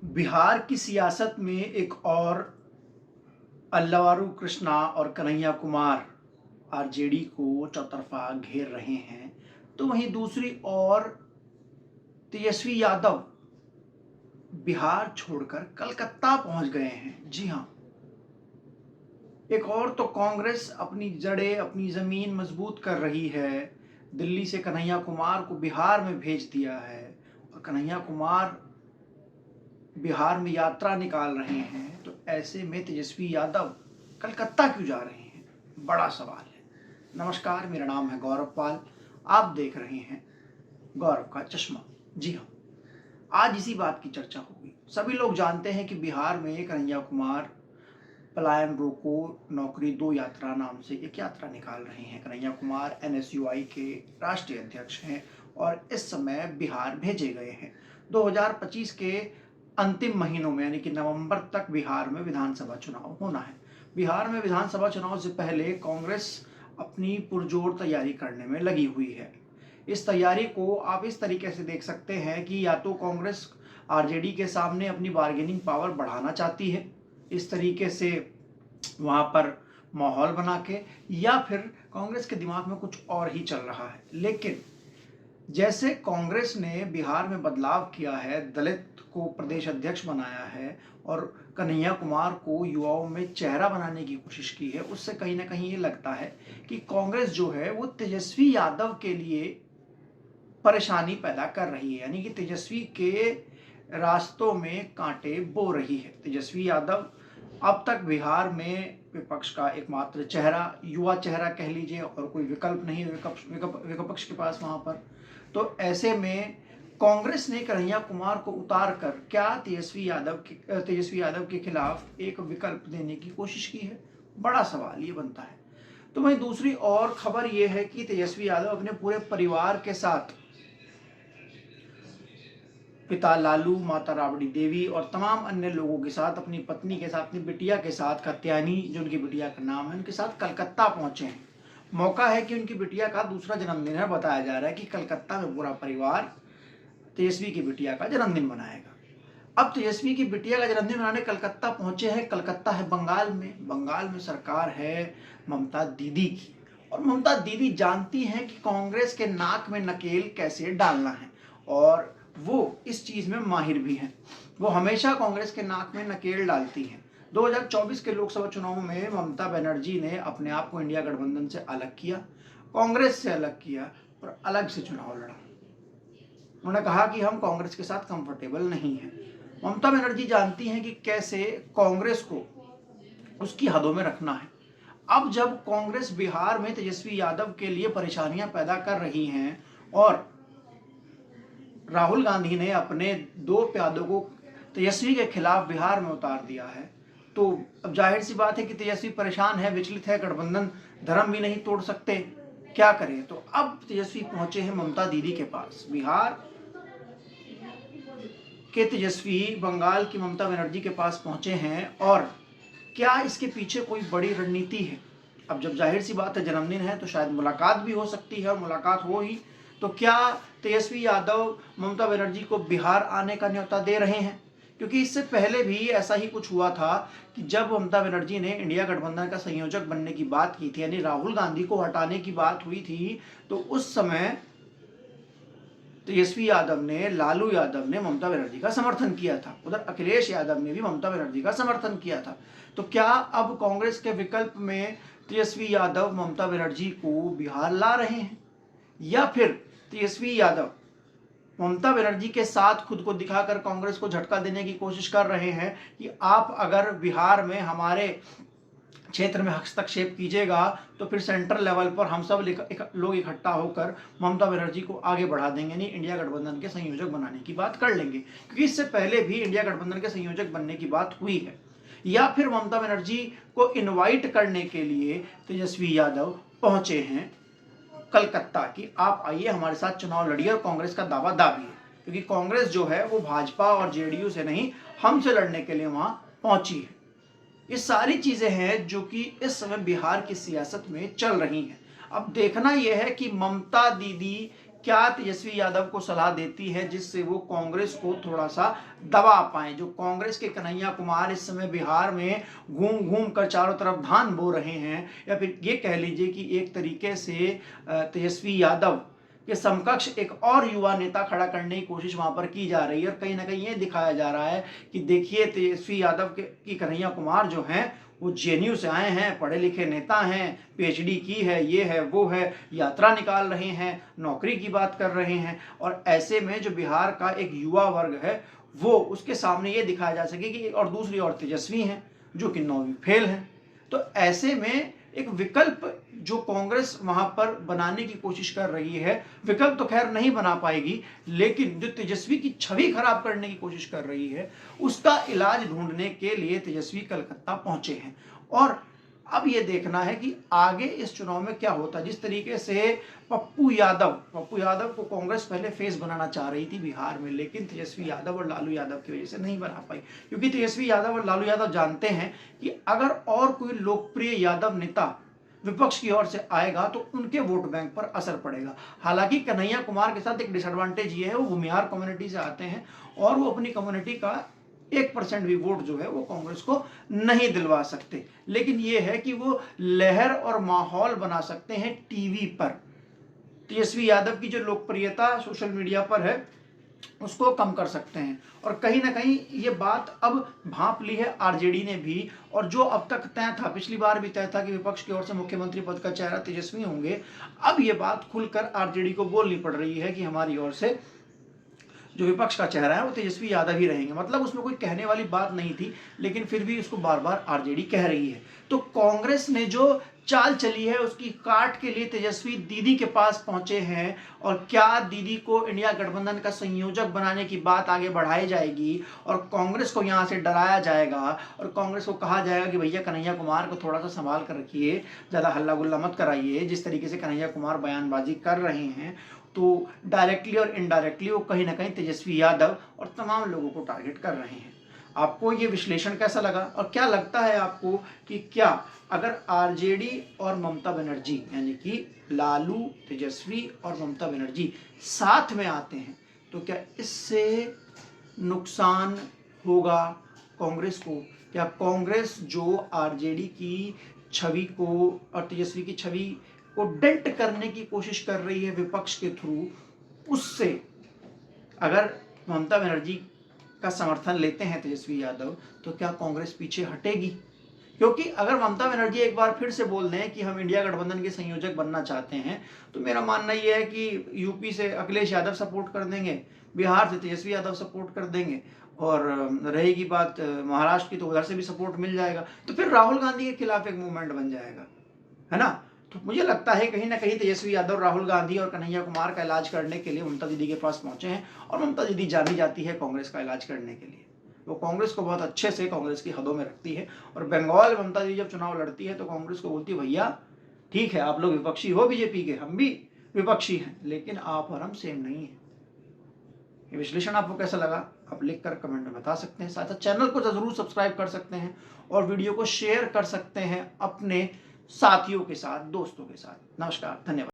बिहार की सियासत में एक और अल्लवारू कृष्णा और कन्हैया कुमार आरजेडी को चौतरफा घेर रहे हैं, तो वहीं दूसरी ओर तेजस्वी यादव बिहार छोड़कर कलकत्ता पहुंच गए हैं। जी हां, एक और तो कांग्रेस अपनी जड़ें, अपनी जमीन मजबूत कर रही है। दिल्ली से कन्हैया कुमार को बिहार में भेज दिया है और कन्हैया कुमार बिहार में यात्रा निकाल रहे हैं, तो ऐसे में तेजस्वी यादव कलकत्ता क्यों जा रहे हैं, बड़ा सवाल है। नमस्कार, मेरा नाम है गौरव पाल, आप देख रहे हैं गौरव का चश्मा। जी हाँ, आज इसी बात की चर्चा होगी। सभी लोग जानते हैं कि बिहार में कन्हैया कुमार पलायन रोको नौकरी दो यात्रा नाम से एक यात्रा निकाल रहे हैं। कन्हैया कुमार एनएसयूआई के राष्ट्रीय अध्यक्ष हैं और इस समय बिहार भेजे गए हैं। 2025 के अंतिम महीनों में यानी कि नवंबर तक बिहार में विधानसभा चुनाव होना है। बिहार में विधानसभा चुनाव से पहले कांग्रेस अपनी पुरजोर तैयारी करने में लगी हुई है। इस तैयारी को आप इस तरीके से देख सकते हैं कि या तो कांग्रेस आरजेडी के सामने अपनी बार्गेनिंग पावर बढ़ाना चाहती है इस तरीके से वहां पर माहौल बना के, या फिर कांग्रेस के दिमाग में कुछ और ही चल रहा है। लेकिन जैसे कांग्रेस ने बिहार में बदलाव किया है, दलित को प्रदेश अध्यक्ष बनाया है और कन्हैया कुमार को युवाओं में चेहरा बनाने की कोशिश की है, उससे कहीं ना कहीं ये लगता है कि कांग्रेस जो है वो तेजस्वी यादव के लिए परेशानी पैदा कर रही है, यानी कि तेजस्वी के रास्तों में कांटे बो रही है। तेजस्वी यादव अब तक बिहार में विपक्ष का एकमात्र चेहरा, युवा चेहरा कह लीजिए, और कोई विकल्प नहीं विपक्ष के पास वहां पर। तो ऐसे में कांग्रेस ने कन्हैया कुमार को उतार कर क्या तेजस्वी यादव के खिलाफ एक विकल्प देने की कोशिश की है, बड़ा सवाल ये बनता है। तो वहीं दूसरी और खबर यह है कि तेजस्वी यादव अपने पूरे परिवार के साथ, पिता लालू, माता राबड़ी देवी और तमाम अन्य लोगों के साथ, अपनी पत्नी के साथ, अपनी बिटिया के साथ, कात्यायनी जो उनकी बिटिया का नाम है, उनके साथ कलकत्ता पहुंचे हैं। मौका है कि उनकी बिटिया का दूसरा जन्मदिन है। बताया जा रहा है कि कलकत्ता में पूरा परिवार तेजस्वी की बिटिया का जन्मदिन मनाएगा। अब तेजस्वी की बिटिया का जन्मदिन मनाने कलकत्ता पहुंचे हैं। कलकत्ता है बंगाल में। बंगाल में सरकार है ममता दीदी की, और ममता दीदी जानती हैं कि कांग्रेस के नाक में नकेल कैसे डालना है, और वो इस चीज में माहिर भी हैं। वो हमेशा कांग्रेस के नाक में नकेल डालती हैं। 2024 के लोकसभा चुनाव में ममता बनर्जी ने अपने आप को इंडिया गठबंधन से अलग किया, कांग्रेस से अलग किया और अलग से चुनाव लड़ा। उन्होंने कहा कि हम कांग्रेस के साथ कंफर्टेबल नहीं हैं। ममता बनर्जी जानती हैं कि कैसे कांग्रेस को उसकी हदों में रखना है। अब जब कांग्रेस बिहार में तेजस्वी यादव के लिए परेशानियां पैदा कर रही हैं और राहुल गांधी ने अपने दो प्यादों को तेजस्वी के खिलाफ बिहार में उतार दिया है, तो अब जाहिर सी बात है कि तेजस्वी परेशान है, विचलित है। गठबंधन धर्म भी नहीं तोड़ सकते, क्या करें। तो अब तेजस्वी पहुंचे हैं ममता दीदी के पास। बिहार के तेजस्वी बंगाल की ममता बनर्जी के पास पहुंचे हैं, और क्या इसके पीछे कोई बड़ी रणनीति है। अब जब जाहिर सी बात है जन्मदिन है, तो शायद मुलाकात भी हो सकती है, और मुलाकात हो ही तो क्या तेजस्वी यादव ममता बनर्जी को बिहार आने का न्योता दे रहे हैं। क्योंकि इससे पहले भी ऐसा ही कुछ हुआ था कि जब ममता बनर्जी ने इंडिया गठबंधन का संयोजक बनने की बात की थी, यानी राहुल गांधी को हटाने की बात हुई थी, तो उस समय तेजस्वी यादव ने, लालू यादव ने ममता बनर्जी का समर्थन किया था। उधर अखिलेश यादव ने भी ममता बनर्जी का समर्थन किया था। तो क्या अब कांग्रेस के विकल्प में तेजस्वी यादव ममता बनर्जी को बिहार ला रहे हैं, या फिर तेजस्वी यादव ममता बनर्जी के साथ खुद को दिखाकर कांग्रेस को झटका देने की कोशिश कर रहे हैं कि आप अगर बिहार में हमारे क्षेत्र में हस्तक्षेप कीजिएगा तो फिर सेंट्रल लेवल पर हम सब लोग इकट्ठा होकर ममता बनर्जी को आगे बढ़ा देंगे, यानी इंडिया गठबंधन के संयोजक बनाने की बात कर लेंगे। क्योंकि इससे पहले भी इंडिया गठबंधन के संयोजक बनने की बात हुई है। या फिर ममता बनर्जी को इनवाइट करने के लिए तेजस्वी यादव पहुंचे हैं कलकत्ता की आप आइए हमारे साथ चुनाव लड़िए, और कांग्रेस का दावा दाबिए। क्योंकि कांग्रेस जो है वो भाजपा और जेडीयू से नहीं, हमसे लड़ने के लिए वहां पहुंची है। ये सारी चीजें हैं जो कि इस समय बिहार की सियासत में चल रही हैं। अब देखना यह है कि ममता दीदी क्या तेजस्वी यादव को सलाह देती है जिससे वो कांग्रेस को थोड़ा सा दबा पाए। जो कांग्रेस के कन्हैया कुमार इस समय बिहार में घूम घूम कर चारों तरफ धान बो रहे हैं, या फिर ये कह लीजिए कि एक तरीके से तेजस्वी यादव के समकक्ष एक और युवा नेता खड़ा करने की कोशिश वहां पर की जा रही है। और कहीं ना कहीं ये दिखाया जा रहा है कि देखिए तेजस्वी यादव की कन्हैया कुमार जो हैं वो जेएनयू से आए हैं, पढ़े लिखे नेता हैं, पीएचडी की है, ये है वो है, यात्रा निकाल रहे हैं, नौकरी की बात कर रहे हैं। और ऐसे में जो बिहार का एक युवा वर्ग है वो उसके सामने ये दिखाया जा सके कि और दूसरी और तेजस्वी हैं जो कि 9वीं फेल हैं। तो ऐसे में एक विकल्प जो कांग्रेस वहां पर बनाने की कोशिश कर रही है, विकल्प तो खैर नहीं बना पाएगी, लेकिन जो तेजस्वी की छवि खराब करने की कोशिश कर रही है उसका इलाज ढूंढने के लिए तेजस्वी कलकत्ता पहुंचे हैं। और अब ये देखना है कि आगे इस चुनाव में क्या होता है। जिस तरीके से पप्पू यादव को कांग्रेस पहले फेस बनाना चाह रही थी बिहार में, लेकिन तेजस्वी यादव और लालू यादव की वजह से नहीं बना पाई, क्योंकि तेजस्वी यादव और लालू यादव जानते हैं कि अगर और कोई लोकप्रिय यादव नेता विपक्ष की ओर से आएगा तो उनके वोट बैंक पर असर पड़ेगा। हालांकि कन्हैया कुमार के साथ एक डिसएडवांटेज ये है, वो भूमिहार कम्युनिटी से आते हैं और वो अपनी कम्युनिटी का 1% भी वोट जो है वो कांग्रेस को नहीं दिलवा सकते, लेकिन ये है कि वो लहर और माहौल बना सकते हैं टीवी पर। तेजस्वी यादव की जो लोकप्रियता सोशल मीडिया पर है उसको कम कर सकते हैं। और कहीं ना कहीं ये बात अब भांप ली है आरजेडी ने भी, और जो अब तक तय था, पिछली बार भी तय था कि विपक्ष की ओर से मुख्यमंत्री पद का चेहरा तेजस्वी होंगे, अब ये बात खुलकर आरजेडी को बोलनी पड़ रही है कि हमारी ओर से जो विपक्ष का चेहरा है वो तेजस्वी यादव ही रहेंगे। मतलब उसमें कोई कहने वाली बात नहीं थी, लेकिन फिर भी उसको बार बार आरजेडी कह रही है। तो कांग्रेस ने जो चाल चली है उसकी काट के लिए तेजस्वी दीदी के पास पहुंचे हैं। और क्या दीदी को इंडिया गठबंधन का संयोजक बनाने की बात आगे बढ़ाई जाएगी और कांग्रेस को यहां से डराया जाएगा और कांग्रेस को कहा जाएगा कि भैया कन्हैया कुमार को थोड़ा सा संभाल कर रखिए, ज्यादा हल्ला गुल्ला मत कराइए। जिस तरीके से कन्हैया कुमार बयानबाजी कर रहे हैं तो डायरेक्टली और इनडायरेक्टली वो कहीं ना कहीं तेजस्वी यादव और तमाम लोगों को टारगेट कर रहे हैं। आपको ये विश्लेषण कैसा लगा और क्या लगता है आपको कि क्या अगर आरजेडी और ममता बनर्जी यानी कि लालू, तेजस्वी और ममता बनर्जी साथ में आते हैं तो क्या इससे नुकसान होगा कांग्रेस को? क्या कांग्रेस जो आरजेडी की छवि को और तेजस्वी की छवि को डेंट करने की कोशिश कर रही है विपक्ष के थ्रू, उससे अगर ममता बनर्जी का समर्थन लेते हैं तेजस्वी यादव तो क्या कांग्रेस पीछे हटेगी? क्योंकि अगर ममता बनर्जी एक बार फिर से बोल दें कि हम इंडिया गठबंधन के संयोजक बनना चाहते हैं तो मेरा मानना यह है कि यूपी से अखिलेश यादव सपोर्ट कर देंगे, बिहार से तेजस्वी यादव सपोर्ट कर देंगे, और रहेगी बात महाराष्ट्र की तो उधर से भी सपोर्ट मिल जाएगा। तो फिर राहुल गांधी के खिलाफ एक मूवमेंट बन जाएगा, है ना। तो मुझे लगता है कहीं ना कहीं तेजस्वी यादव राहुल गांधी और कन्हैया कुमार का इलाज करने के लिए ममता दीदी के पास पहुंचे हैं। और ममता दीदी जानी जाती है कांग्रेस का इलाज करने के लिए, वो कांग्रेस को बहुत अच्छे से कांग्रेस की हदों में रखती है। और बंगाल ममता दीदी जब चुनाव लड़ती है तो कांग्रेस को बोलती है भैया ठीक है आप लोग विपक्षी हो बीजेपी के, हम भी विपक्षी हैं, लेकिन आप और हम सेम नहीं है। ये विश्लेषण आपको कैसा लगा आप लिखकर कमेंट में बता सकते हैं। साथ ही चैनल को जरूर सब्सक्राइब कर सकते हैं और वीडियो को शेयर कर सकते हैं अपने साथियों के साथ, दोस्तों के साथ। नमस्कार, धन्यवाद।